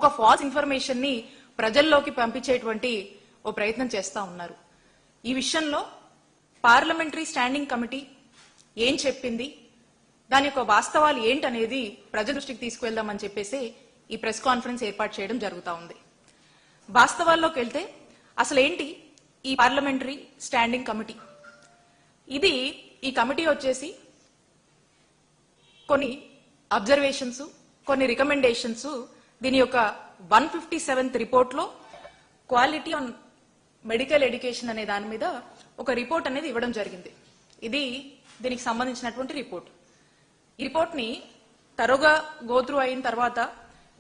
ఒక false information ని ప్రజల్లోకి పంపించేటువంటి ఓ ప్రయత్నం చేస్తా ఉన్నారు. ఈ విషయంలో పార్లమెంటరీ స్టాండింగ్ కమిటీ ఏం చెప్పింది, దాని యొక్క వాస్తవాలు ఏంటనేది ప్రజల దృష్టికి తీసుకువెళ్దామని చెప్పేసి ఈ ప్రెస్ కాన్ఫరెన్స్ ఏర్పాటు చేయడం జరుగుతా ఉంది. వాస్తవాల్లోకి వెళ్తే అసలు ఏంటి ఈ పార్లమెంటరీ స్టాండింగ్ కమిటీ? ఈ కమిటీ వచ్చేసి కొన్ని అబ్జర్వేషన్స్, కొన్ని రికమెండేషన్స్ దీని యొక్క 157th రిపోర్ట్ లో క్వాలిటీ ఆన్ మెడికల్ ఎడ్యుకేషన్ అనే దాని మీద ఒక రిపోర్ట్ అనేది ఇవ్వడం జరిగింది. దీనికి సంబంధించినటువంటి రిపోర్ట్. ఈ రిపోర్ట్ ని తరోగా గోత్రు అయిన తర్వాత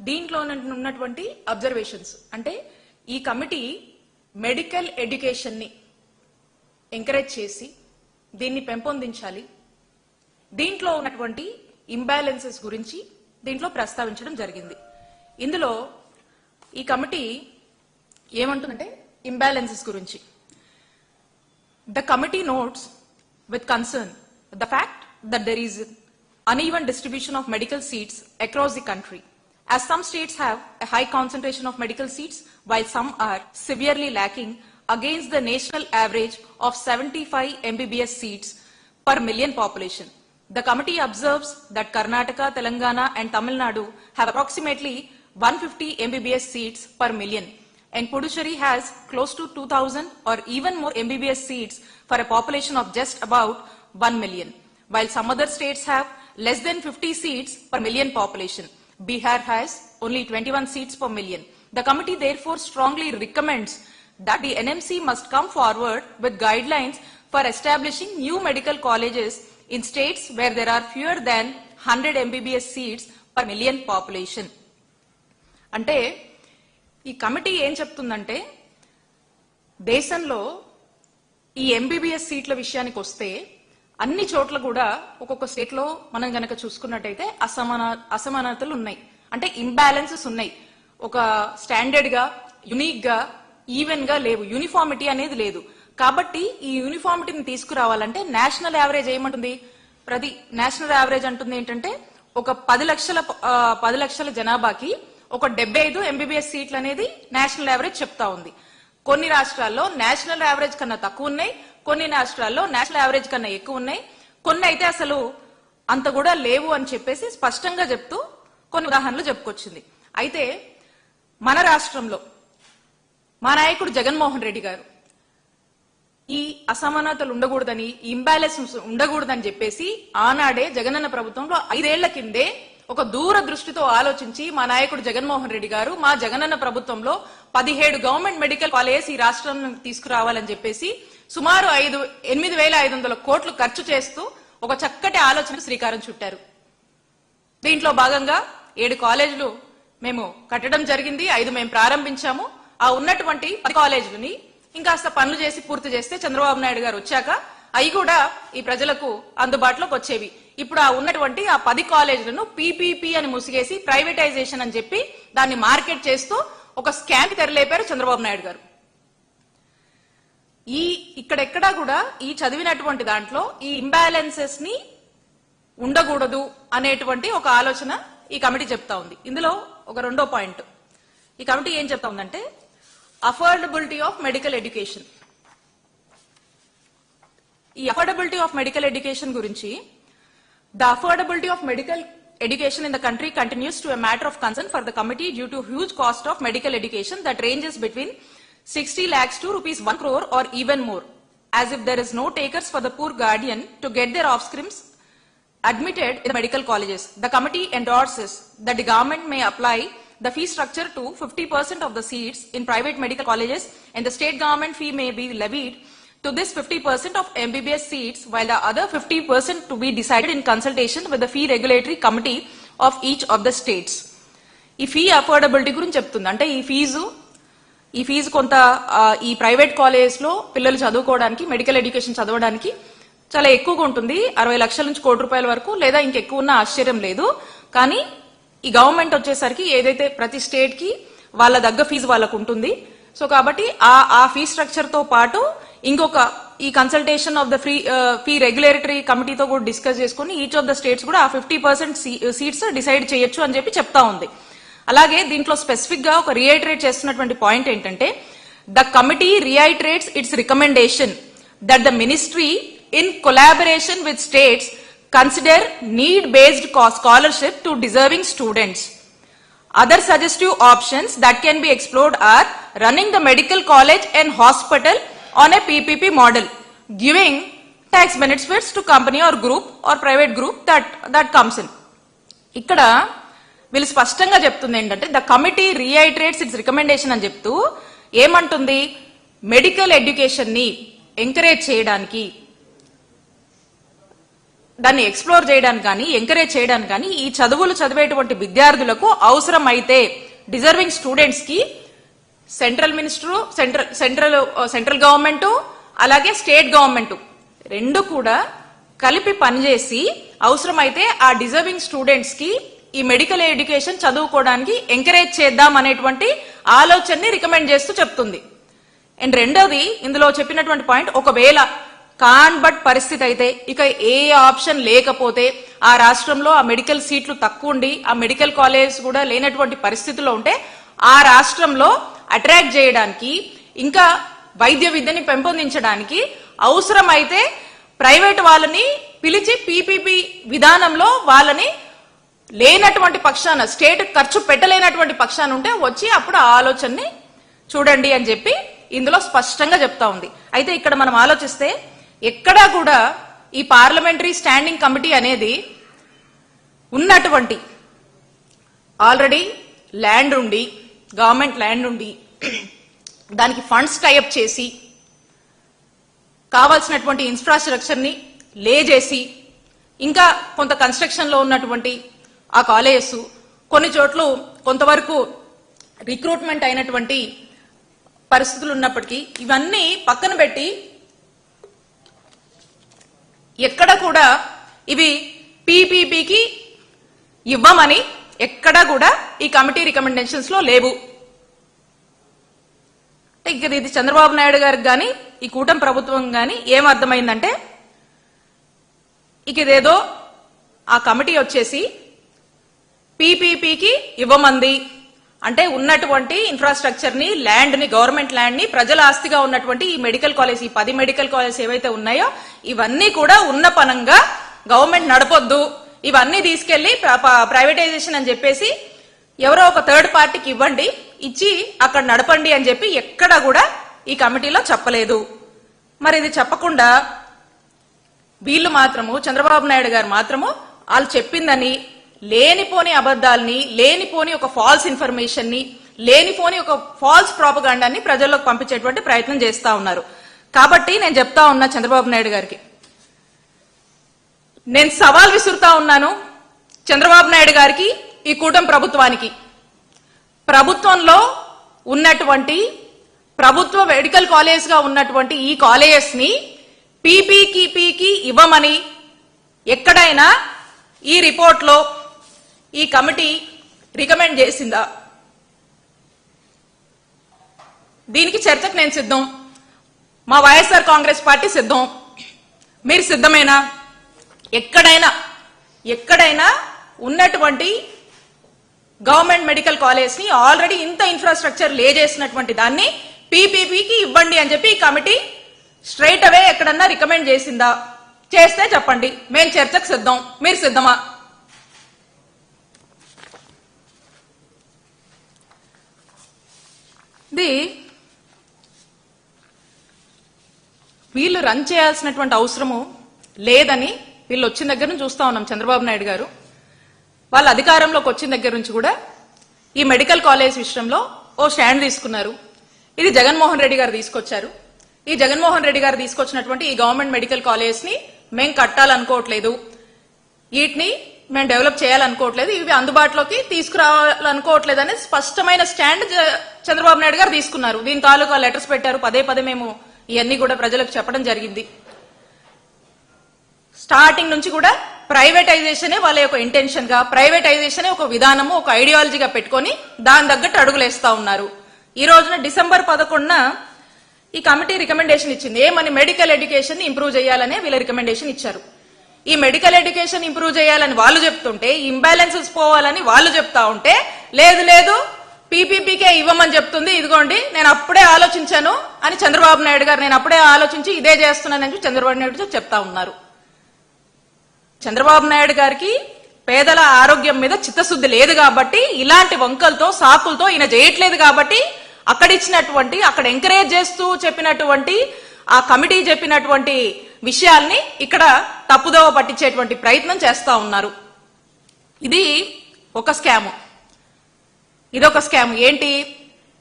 దీంట్లో ఉన్నటువంటి అబ్జర్వేషన్స్, అంటే ఈ కమిటీ మెడికల్ ఎడ్యుకేషన్ ని ఎంకరేజ్ చేసి దీన్ని పెంపొందించాలి, దీంట్లో ఉన్నటువంటి ఇంబ్యాలెన్సెస్ గురించి దీంట్లో ప్రస్తావించడం జరిగింది. ఇందులో ఈ కమిటీ ఏమంటుందంటే ఇంబ్యాలెన్సెస్ గురించి, the committee notes with concern the fact that there is uneven distribution of medical seats across the country, as some states have a high concentration of medical seats while some are severely lacking against the national average of 75 MBBS seats per million population. The committee observes that Karnataka, Telangana and Tamil Nadu have approximately 150 MBBS seats per million, and Puducherry has close to 2000 or even more MBBS seats for a population of just about 1 million, while some other states have less than 50 seats per million population. Bihar has only 21 seats per million. The committee therefore strongly recommends that the NMC must come forward with guidelines for establishing new medical colleges in states where there are fewer than 100 MBBS seats per million population. అంటే ఈ committee ఏం చెప్తుందంటే, దేశంలో ఈ MBBS సీట్ల విషయానికి వస్తే అన్ని చోట్ల కూడా ఒక్కొక్క స్టేట్ లో మనం గనక చూసుకున్నట్టయితే అసమానతలు ఉన్నాయి, అంటే ఇంబ్యాలెన్సెస్ ఉన్నాయి. ఒక స్టాండర్డ్ గా, యునిక్ గా, ఈవెన్ గా లేవు, యూనిఫార్మిటీ అనేది లేదు. కాబట్టి ఈ యూనిఫార్మిటీని తీసుకురావాలంటే నేషనల్ యావరేజ్ ఏమంటుంది? నేషనల్ యావరేజ్ అంటుంది ఏంటంటే ఒక 10 లక్షల జనాభాకి ఒక 75 ఎంబీబీఎస్ సీట్లు అనేది నేషనల్ యావరేజ్ చెప్తా ఉంది. కొన్ని రాష్ట్రాల్లో నేషనల్ యావరేజ్ కన్నా తక్కువ ఉన్నాయి, కొన్ని రాష్ట్రాల్లో నేషనల్ యావరేజ్ కన్నా ఎక్కువ ఉన్నాయి, కొన్ని అయితే అసలు అంత కూడా లేవు అని చెప్పేసి స్పష్టంగా చెప్తూ కొన్ని ఉదాహరణలు చెప్పుకొచ్చింది. అయితే మన రాష్ట్రంలో మా నాయకుడు జగన్మోహన్ రెడ్డి గారు ఈ అసమానతలు ఉండకూడదని, ఇంబ్యాలెన్స్ ఉండకూడదని చెప్పేసి ఆనాడే జగనన్న ప్రభుత్వంలో 5 ఏళ్ల కిందే ఒక దూరదృష్టితో ఆలోచించి మా నాయకుడు జగన్మోహన్ రెడ్డి గారు మా జగనన్న ప్రభుత్వంలో 17 గవర్నమెంట్ మెడికల్ కాలేజెస్ ఈ రాష్ట్రంలో తీసుకురావాలని చెప్పేసి సుమారు 8,500 కోట్లు ఖర్చు చేస్తూ ఒక చక్కటి ఆలోచన శ్రీకారం చుట్టారు. దీంట్లో భాగంగా 7 కాలేజీలు మేము కట్టడం జరిగింది, 5 మేము ప్రారంభించాము. ఆ ఉన్నటువంటి 10 కాలేజీలని ఇంకాస్త పనులు చేసి పూర్తి చేస్తే చంద్రబాబు నాయుడు గారు వచ్చాక అవి కూడా ఈ ప్రజలకు అందుబాటులోకి వచ్చేవి. ఇప్పుడు ఆ ఉన్నటువంటి ఆ 10 కాలేజీలను పీపీపీ అని ముసిగేసి ప్రైవేటైజేషన్ అని చెప్పి దాన్ని మార్కెట్ చేస్తూ ఒక స్కామ్ తెరలేపారు చంద్రబాబు నాయుడు గారు. ఇక్కడెక్కడా కూడా ఈ చదివినటువంటి దాంట్లో ఈ ఇంబ్యాలెన్సెస్ ని ఉండకూడదు అనేటువంటి ఒక ఆలోచన ఈ కమిటీ చెప్తా ఉంది. ఇందులో ఒక రెండో పాయింట్ ఈ కమిటీ ఏం చెప్తా ఉందంటే అఫోర్డబిలిటీ ఆఫ్ మెడికల్ ఎడ్యుకేషన్. ఈ అఫోర్డబిలిటీ ఆఫ్ మెడికల్ ఎడ్యుకేషన్ గురించి, the affordability of medical education in the country continues to a matter of concern for the committee due to huge cost of medical education that ranges between 60 lakhs to rupees 1 crore or even more, as if there is no takers for the poor guardian to get their offsprings admitted in the medical colleges. The committee endorses that the government may apply the fee structure to 50% of the seats in private medical colleges, and the state government fee may be levied to this 50% of MBBS seats, while the other 50% to be decided in consultation with the fee regulatory committee of each of the states. ఈ fee affordability గురించి చెప్తుంది. అంటే ఈ fee కొంత ఈ private colleges లో పిల్లలు చదువుకోవడానికి, మెడికల్ ఎడ్యుకేషన్ చదవడానికి చాలా ఎక్కువగా ఉంటుంది. 60 లక్షల నుంచి ₹1 కోటి వరకు, లేదా ఇంకెక్కువ ఉన్న ఆశ్చర్యం లేదు. కానీ ఈ గవర్నమెంట్ వచ్చేసరికి ఏదైతే ప్రతి స్టేట్ కి వాళ్ళ దగ్గర ఫీజు వాళ్ళకు ఉంటుంది. సో కాబట్టి ఆ ఫీ స్ట్రక్చర్ తో పాటు ఇంకొక ఈ consultation of the fee regulatory కమిటీతో కూడా డిస్కస్ చేసుకుని ఈచ్ ఆఫ్ ద స్టేట్స్ కూడా ఆ 50% సీట్స్ డిసైడ్ చేయొచ్చు అని చెప్పి చెప్తా ఉంది. అలాగే దీంట్లో స్పెసిఫిక్ గా ఒక రీఐటరేట్ చేస్తున్నటువంటి పాయింట్ ఏంటంటే the committee రీఐటరేట్స్ it's recommendation that the ministry in collaboration with states consider need based scholarship to deserving students. Other suggestive options that can be explored are running the medical college and hospital on a PPP model, giving tax benefits to company or group or private group that comes in. ఇక్కడ వీళ్ళు స్పష్టంగా చెప్తుంది ఏంటంటే the committee రీఐటరేట్స్ it's recommendation అని చెప్తూ ఏమంటుంది, medical education ని encourage చేయడానికి, దాన్ని ఎక్స్ప్లోర్ చేయడానికి కానీ ఎంకరేజ్ చేయడానికి కానీ ఈ చదువులు చదివేటువంటి విద్యార్థులకు అవసరం అయితే డిజర్వింగ్ స్టూడెంట్స్ కి సెంట్రల్ మినిస్టరు సెంట్రల్ గవర్నమెంట్ అలాగే స్టేట్ గవర్నమెంట్ రెండు కూడా కలిపి పనిచేసి అవసరమైతే ఆ డిజర్వింగ్ స్టూడెంట్స్ కి ఈ మెడికల్ ఎడ్యుకేషన్ చదువుకోవడానికి ఎంకరేజ్ చేద్దాం అనేటువంటి ఆలోచనని రికమెండ్ చేస్తూ చెప్తుంది. అండ్ రెండోది ఇందులో చెప్పినటువంటి పాయింట్, ఒకవేళ బట్ పరిస్థితి అయితే ఇక ఏ ఆప్షన్ లేకపోతే ఆ రాష్ట్రంలో ఆ మెడికల్ సీట్లు తక్కువ ఉండి ఆ మెడికల్ కాలేజ్ కూడా లేనటువంటి పరిస్థితుల్లో ఉంటే ఆ రాష్ట్రంలో అట్రాక్ట్ చేయడానికి ఇంకా వైద్య విద్యని పెంపొందించడానికి అవసరమైతే ప్రైవేట్ వాళ్ళని పిలిచి పీపీపీ విధానంలో వాళ్ళని లేనటువంటి పక్షాన స్టేట్ ఖర్చు పెట్టలేనటువంటి పక్షాన ఉంటే వచ్చి అప్పుడు ఆ ఆలోచనని చూడండి అని చెప్పి ఇందులో స్పష్టంగా చెప్తా ఉంది. అయితే ఇక్కడ మనం ఆలోచిస్తే ఎక్కడా కూడా ఈ పార్లమెంటరీ స్టాండింగ్ కమిటీ అనేది ఉన్నటువంటి ఆల్రెడీ ల్యాండ్ ఉండి గవర్నమెంట్ ల్యాండ్ ఉండి దానికి ఫండ్స్ టైఅప్ చేసి కావాల్సినటువంటి ఇన్ఫ్రాస్ట్రక్చర్ ని లే చేసి ఇంకా కొంత కన్స్ట్రక్షన్ లో ఉన్నటువంటి ఆ కాలేజెస్ కొన్ని చోట్ల కొంతవరకు రిక్రూట్మెంట్ అయినటువంటి పరిస్థితులు ఉన్నప్పటికీ ఇవన్నీ పక్కన పెట్టి ఎక్కడ కూడా ఇవి పీపీపీకి ఇవ్వమని ఎక్కడా కూడా ఈ కమిటీ రికమెండేషన్స్ లో లేవు. ఇది చంద్రబాబు నాయుడు గారికి గాని ఈ కూటమి ప్రభుత్వం గాని ఏమర్థమైందంటే ఇక ఇదేదో ఆ కమిటీ వచ్చేసి పీపీపీకి ఇవ్వమంది అంటే ఉన్నటువంటి ఇన్ఫ్రాస్ట్రక్చర్ ని ల్యాండ్ ని గవర్నమెంట్ ల్యాండ్ ని ప్రజల ఆస్తిగా ఉన్నటువంటి ఈ మెడికల్ కాలేజ్ ఈ 10 మెడికల్ కాలేజ్ ఏవైతే ఉన్నాయో ఇవన్నీ కూడా ఉన్న పనంగా గవర్నమెంట్ నడపొద్దు, ఇవన్నీ తీసుకెళ్లి ప్రైవేటైజేషన్ అని చెప్పేసి ఎవరో ఒక థర్డ్ పార్టీకి ఇవ్వండి, ఇచ్చి అక్కడ నడపండి అని చెప్పి ఎక్కడా కూడా ఈ కమిటీలో చెప్పలేదు. మరి ఇది చెప్పకుండా వీళ్ళు మాత్రము చంద్రబాబు నాయుడు గారు మాత్రము వాళ్ళు చెప్పిందని లేనిపోని అబద్దాలని లేనిపోని ఒక ఫాల్స్ ఇన్ఫర్మేషన్ ని లేనిపోని ఒక ఫాల్స్ ప్రాపగాండాన్ని ప్రజల్లోకి పంపించేటువంటి ప్రయత్నం చేస్తా ఉన్నారు. కాబట్టి నేను చెప్తా ఉన్నా చంద్రబాబు నాయుడు గారికి, నేను సవాల్ విసురుతా ఉన్నాను చంద్రబాబు నాయుడు గారికి ఈ కూటమి ప్రభుత్వానికి. ప్రభుత్వంలో ఉన్నటువంటి ప్రభుత్వ మెడికల్ కాలేజ్ గా ఉన్నటువంటి ఈ కాలేజెస్ ని పీపీకి ఇవ్వమని ఎక్కడైనా ఈ రిపోర్ట్ లో ఈ కమిటీ రికమెండ్ చేసిందా? దీనికి చర్చకు నేను సిద్ధం, మా వైఎస్ఆర్ కాంగ్రెస్ పార్టీ సిద్ధం. మీరు సిద్ధమేనా? ఎక్కడైనా ఉన్నటువంటి గవర్నమెంట్ మెడికల్ కాలేజ్ ని ఆల్రెడీ ఇంత ఇన్ఫ్రాస్ట్రక్చర్ లే చేసినటువంటి దాన్ని పీపీపీకి ఇవ్వండి అని చెప్పి ఈ కమిటీ స్ట్రైట్ అవే ఎక్కడన్నా రికమెండ్ చేసిందా? చేస్తే చెప్పండి, మేము చర్చకు సిద్ధం. మీరు సిద్ధమా? వీళ్ళు రన్ చేయాల్సినటువంటి అవసరము లేదని వీళ్ళు వచ్చిన దగ్గర నుంచి చూస్తా ఉన్నాం. చంద్రబాబు నాయుడు గారు వాళ్ళ అధికారంలోకి వచ్చిన దగ్గర నుంచి కూడా ఈ మెడికల్ కాలేజ్ విషయంలో ఓ స్టాండ్ తీసుకున్నారు. ఇది జగన్మోహన్ రెడ్డి గారు తీసుకొచ్చారు. ఈ జగన్మోహన్ రెడ్డి గారు తీసుకొచ్చినటువంటి ఈ గవర్నమెంట్ మెడికల్ కాలేజ్ ని మేం కట్టాలనుకోవట్లేదు, వీటిని మేము డెవలప్ చేయాలనుకోవట్లేదు, ఇవి అందుబాటులోకి తీసుకురావాలనుకోవట్లేదు అనేది స్పష్టమైన స్టాండ్ చంద్రబాబు నాయుడు గారు తీసుకున్నారు. దీని తాలూకా లెటర్స్ పెట్టారు, పదే మేము ఇవన్నీ కూడా ప్రజలకు చెప్పడం జరిగింది. స్టార్టింగ్ నుంచి కూడా ప్రైవేటైజేషనే వాళ్ళ యొక్క ఇంటెన్షన్ గా, ప్రైవేటైజేషనే ఒక విధానము ఒక ఐడియాలజీగా పెట్టుకొని దాని తగ్గట్టు అడుగులేస్తా ఉన్నారు. ఈ రోజున డిసెంబర్ 11న ఈ కమిటీ రికమెండేషన్ ఇచ్చింది. ఏమని? మెడికల్ ఎడ్యుకేషన్ ని ఇంప్రూవ్ చేయాలనే వీళ్ళ రికమెండేషన్ ఇచ్చారు. ఈ మెడికల్ ఎడ్యుకేషన్ ఇంప్రూవ్ చేయాలని వాళ్ళు చెప్తుంటే, ఇంబ్యాలెన్సెస్ పోవాలని వాళ్ళు చెప్తా ఉంటే, లేదు లేదు పీపీపీకే ఇవ్వమని చెప్తుంది, ఇదిగోండి నేను అప్పుడే ఆలోచించాను అని చంద్రబాబు నాయుడు గారు, నేను అప్పుడే ఆలోచించి ఇదే చేస్తున్నానని చంద్రబాబు నాయుడు చెప్తా ఉన్నారు. చంద్రబాబు నాయుడు గారికి పేదల ఆరోగ్యం మీద చిత్తశుద్ధి లేదు కాబట్టి, ఇలాంటి వంకలతో సాకులతో ఈయన చేయట్లేదు కాబట్టి, అక్కడ ఎంకరేజ్ చేస్తూ చెప్పినటువంటి ఆ కమిటీ చెప్పినటువంటి విషయాల్ని ఇక్కడ తప్పుదోవ పట్టించేటువంటి ప్రయత్నం చేస్తా ఉన్నారు. ఇది ఒక స్కాము. ఇదొక స్కామ్. ఏంటి?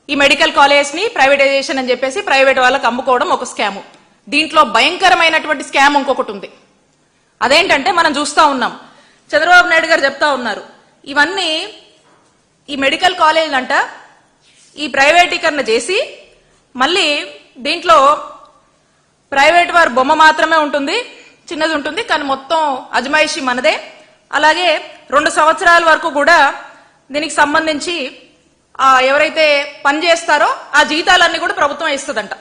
ఈ మెడికల్ కాలేజ్ ని ప్రైవేటైజేషన్ అని చెప్పేసి ప్రైవేట్ వాళ్ళకి అమ్ముకోవడం ఒక స్కాము. దీంట్లో భయంకరమైనటువంటి స్కామ్ ఇంకొకటి ఉంది. అదేంటంటే మనం చూస్తా ఉన్నాం, చంద్రబాబు నాయుడు గారు చెప్తా ఉన్నారు, ఇవన్నీ ఈ మెడికల్ కాలేజ్ అంట ఈ ప్రైవేటీకరణ చేసి మళ్ళీ దీంట్లో ప్రైవేట్ వారి బొమ్మ మాత్రమే ఉంటుంది, చిన్నది ఉంటుంది, కానీ మొత్తం అజమాయిషి మనదే. అలాగే 2 సంవత్సరాల వరకు కూడా దీనికి సంబంధించి ఎవరైతే పని చేస్తారో ఆ జీతాలన్నీ కూడా ప్రభుత్వం ఇస్తుందంట.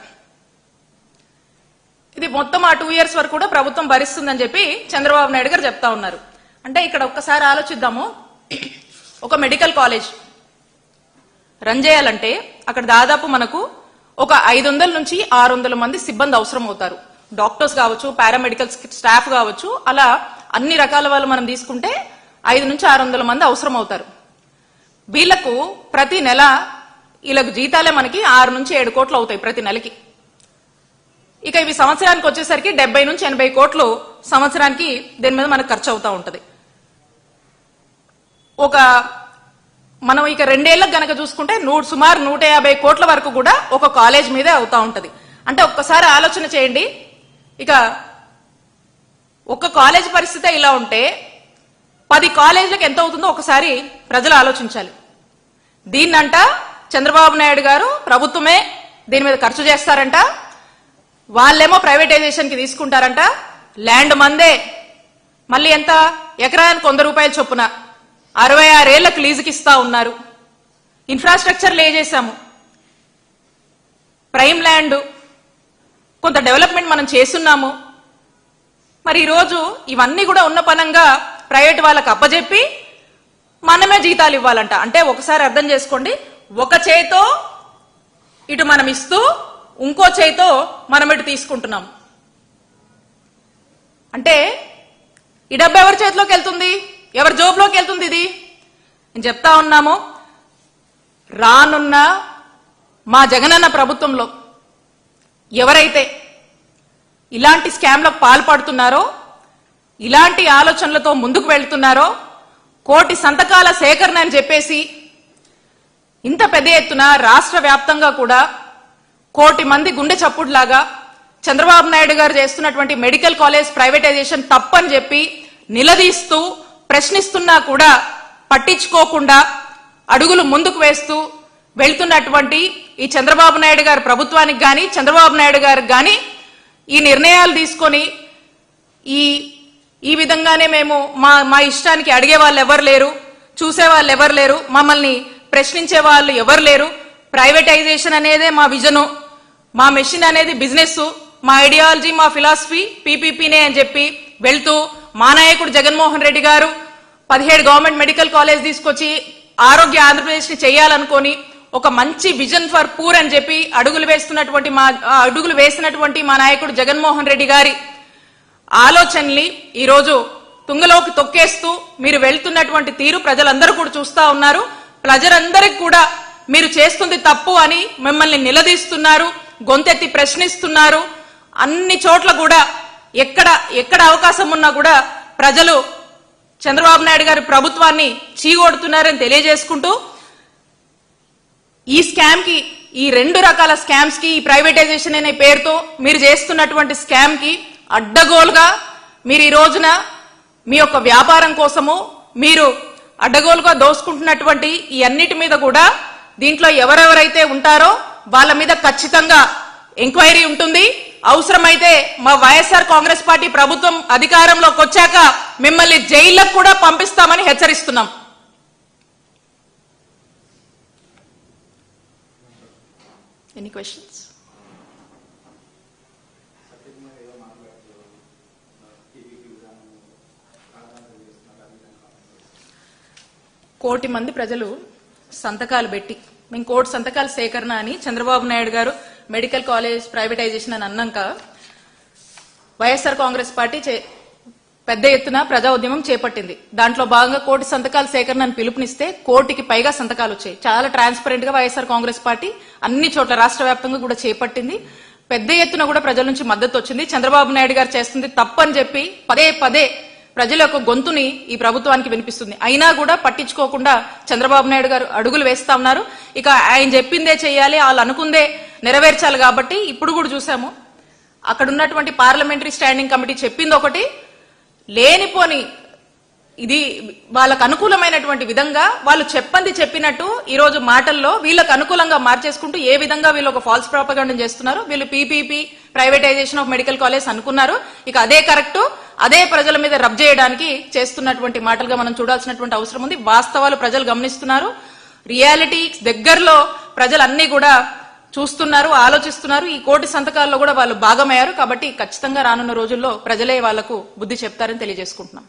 ఇది మొత్తం ఆ 2 years వరకు కూడా ప్రభుత్వం భరిస్తుందని చెప్పి చంద్రబాబు నాయుడు గారు చెప్తా ఉన్నారు. అంటే ఇక్కడ ఒక్కసారి ఆలోచిద్దాము, ఒక మెడికల్ కాలేజ్ రన్ చేయాలంటే అక్కడ దాదాపు మనకు ఒక 500 నుంచి 600 మంది సిబ్బంది అవసరం అవుతారు. డాక్టర్స్ కావచ్చు, పారామెడికల్ స్టాఫ్ కావచ్చు, అలా అన్ని రకాల వాళ్ళు మనం తీసుకుంటే 5 నుంచి 600 మంది అవసరం అవుతారు. వీళ్లకు ప్రతి నెల వీళ్ళకు జీతాలే మనకి 6 నుంచి 7 కోట్లు అవుతాయి ప్రతి నెలకి. ఇక ఇవి సంవత్సరానికి వచ్చేసరికి 70 నుంచి 80 కోట్లు సంవత్సరానికి దీని మీద మనకు ఖర్చు అవుతా ఉంటది. మనం ఇక 2 ఏళ్లకు గనక చూసుకుంటే సుమారు 150 కోట్ల వరకు కూడా ఒక కాలేజ్ మీదే అవుతా ఉంటది. అంటే ఒక్కసారి ఆలోచన చేయండి, ఇక ఒక్క కాలేజ్ పరిస్థితే ఇలా ఉంటే 10 కాలేజీలకు ఎంత అవుతుందో ఒకసారి ప్రజలు ఆలోచించాలి. దీన్నంట చంద్రబాబు నాయుడు గారు ప్రభుత్వమే దీని మీద ఖర్చు చేస్తారంట, వాళ్ళేమో ప్రైవేటైజేషన్ కి తీసుకుంటారంట, ల్యాండ్ మందే, మళ్ళీ ఎంత ఎకరానికి 100 రూపాయల చొప్పున 66 ఏళ్లకు లీజుకి ఇస్తా ఉన్నారు. ఇన్ఫ్రాస్ట్రక్చర్ లే చేశాము, ప్రైమ్ ల్యాండ్, కొంత డెవలప్మెంట్ మనం చేస్తున్నాము. మరి ఈరోజు ఇవన్నీ కూడా ఉన్న పనంగా ప్రైవేట్ వాళ్ళకి అప్పజెప్పి మనమే జీతాలు ఇవ్వాలంట. అంటే ఒకసారి అర్థం చేసుకోండి, ఒక చేతో ఇటు మనం ఇస్తూ ఇంకో చేతో మనం ఇటు తీసుకుంటున్నాం. అంటే ఈ డబ్బు ఎవరి చేతిలోకి వెళ్తుంది, ఎవరి జోబులోకి వెళ్తుంది? ఇది నేను చెప్తా ఉన్నాము, రానున్న మా జగనన్న ప్రభుత్వంలో ఎవరైతే ఇలాంటి స్కామ్లకు పాల్పడుతున్నారో, ఇలాంటి ఆలోచనలతో ముందుకు వెళ్తున్నారో, 1 కోటి సంతకాల సేకరణ అని చెప్పేసి ఇంత పెద్ద ఎత్తున రాష్ట్ర వ్యాప్తంగా కూడా 1 కోటి మంది గుండె చప్పుడులాగా చంద్రబాబు నాయుడు గారు చేస్తున్నటువంటి మెడికల్ కాలేజ్ ప్రైవేటైజేషన్ తప్పని చెప్పి నిలదీస్తూ ప్రశ్నిస్తున్నా కూడా పట్టించుకోకుండా అడుగులు ముందుకు వేస్తూ వెళ్తున్నటువంటి ఈ చంద్రబాబు నాయుడు గారి ప్రభుత్వానికి గాని, చంద్రబాబు నాయుడు గారికి గాని ఈ నిర్ణయాలు తీసుకొని ఈ విధంగానే మేము మా ఇష్టానికి అడిగే వాళ్ళు ఎవరు లేరు, చూసే వాళ్ళు ఎవరు లేరు, మమ్మల్ని ప్రశ్నించే వాళ్ళు ఎవరు లేరు, ప్రైవేటైజేషన్ అనేదే మా విజను, మా మెషిన్ అనేది బిజినెస్, మా ఐడియాలజీ మా ఫిలాసఫీ పీపీపీనే అని చెప్పి వెళ్తూ మా నాయకుడు జగన్మోహన్ రెడ్డి గారు 17 గవర్నమెంట్ మెడికల్ కాలేజ్ తీసుకొచ్చి ఆరోగ్య ఆంధ్రప్రదేశ్ ని చేయాలనుకొని ఒక మంచి విజన్ ఫర్ పూర్ అని చెప్పి అడుగులు వేసినటువంటి మా నాయకుడు జగన్మోహన్ రెడ్డి గారి ఆలోచనల్ని ఈరోజు తుంగలోకి తొక్కేస్తూ మీరు వెళ్తున్నటువంటి తీరు ప్రజలందరూ కూడా చూస్తా ఉన్నారు. ప్రజలందరికీ కూడా మీరు చేస్తుంది తప్పు అని మిమ్మల్ని నిలదీస్తున్నారు, గొంతెత్తి ప్రశ్నిస్తున్నారు. అన్ని చోట్ల కూడా ఎక్కడ అవకాశం ఉన్నా కూడా ప్రజలు చంద్రబాబు నాయుడు గారి ప్రభుత్వాన్ని చీగొడుతున్నారని తెలియజేసుకుంటూ ఈ స్కామ్ కి, ఈ 2 రకాల స్కామ్స్ కి, ఈ ప్రైవేటైజేషన్ అనే పేరుతో మీరు చేస్తున్నటువంటి స్కామ్ కి అడ్డగోలుగా మీరు ఈ రోజున మీ యొక్క వ్యాపారం కోసము మీరు అడ్డగోలుగా దోసుకుంటున్నటువంటి ఈ అన్నిటి మీద కూడా దీంట్లో ఎవరెవరైతే ఉంటారో వాళ్ళ మీద ఖచ్చితంగా ఎంక్వైరీ ఉంటుంది. అవసరమైతే మా వైఎస్ఆర్ కాంగ్రెస్ పార్టీ ప్రభుత్వం అధికారంలోకి వచ్చాక మిమ్మల్ని జైళ్లకు కూడా పంపిస్తామని హెచ్చరిస్తున్నాం. Any questions? కోటి మంది ప్రజలు సంతకాలు పెట్టి మేము కోటి సంతకాల సేకరణ అని చంద్రబాబు నాయుడు గారు మెడికల్ కాలేజ్ ప్రైవేటైజేషన్ అని అన్నాక వైఎస్ఆర్ కాంగ్రెస్ పార్టీ పెద్ద ఎత్తున ప్రజా ఉద్యమం చేపట్టింది. దాంట్లో భాగంగా కోటి సంతకాల సేకరణ అని పిలుపునిస్తే కోటికి పైగా సంతకాలు వచ్చాయి. చాలా ట్రాన్స్పరెంట్ గా వైఎస్ఆర్ కాంగ్రెస్ పార్టీ అన్ని చోట్ల రాష్ట్ర వ్యాప్తంగా కూడా చేపట్టింది. పెద్ద ఎత్తున కూడా ప్రజల నుంచి మద్దతు వచ్చింది. చంద్రబాబు నాయుడు గారు చేస్తుంది తప్పని చెప్పి పదే పదే ప్రజల యొక్క గొంతుని ఈ ప్రభుత్వానికి వినిపిస్తుంది. అయినా కూడా పట్టించుకోకుండా చంద్రబాబు నాయుడు గారు అడుగులు వేస్తా ఉన్నారు. ఇక ఆయన చెప్పిందే చేయాలి, వాళ్ళు అనుకుందే నెరవేర్చాలి. కాబట్టి ఇప్పుడు కూడా చూసాము, అక్కడ ఉన్నటువంటి పార్లమెంటరీ స్టాండింగ్ కమిటీ చెప్పింది ఒకటి, లేనిపోని ఇది వాళ్ళకు అనుకూలమైనటువంటి విధంగా వాళ్ళు చెప్పినట్టు ఈ రోజు మాటల్లో వీళ్ళకు అనుకూలంగా మార్చేసుకుంటూ ఏ విధంగా వీళ్ళు ఒక ఫాల్స్ ప్రాపగండా చేస్తున్నారు. వీళ్ళు PPP privatisation of medical college అనుకున్నారు. ఇక అదే కరెక్ట్, అదే ప్రజల మీద రబ్ చేయడానికి చేస్తున్నటువంటి మాటలుగా మనం చూడాల్సినటువంటి అవసరం ఉంది. వాస్తవాలు ప్రజలు గమనిస్తున్నారు. రియాలిటీ దగ్గరలో ప్రజలన్నీ కూడా చూస్తున్నారు, ఆలోచిస్తున్నారు. ఈ కోటి సంతకాల్లో కూడా వాళ్ళు భాగమయ్యారు. కాబట్టి ఖచ్చితంగా రానున్న రోజుల్లో ప్రజలే వాళ్లకు బుద్ధి చెప్తారని తెలియజేసుకుంటున్నాం.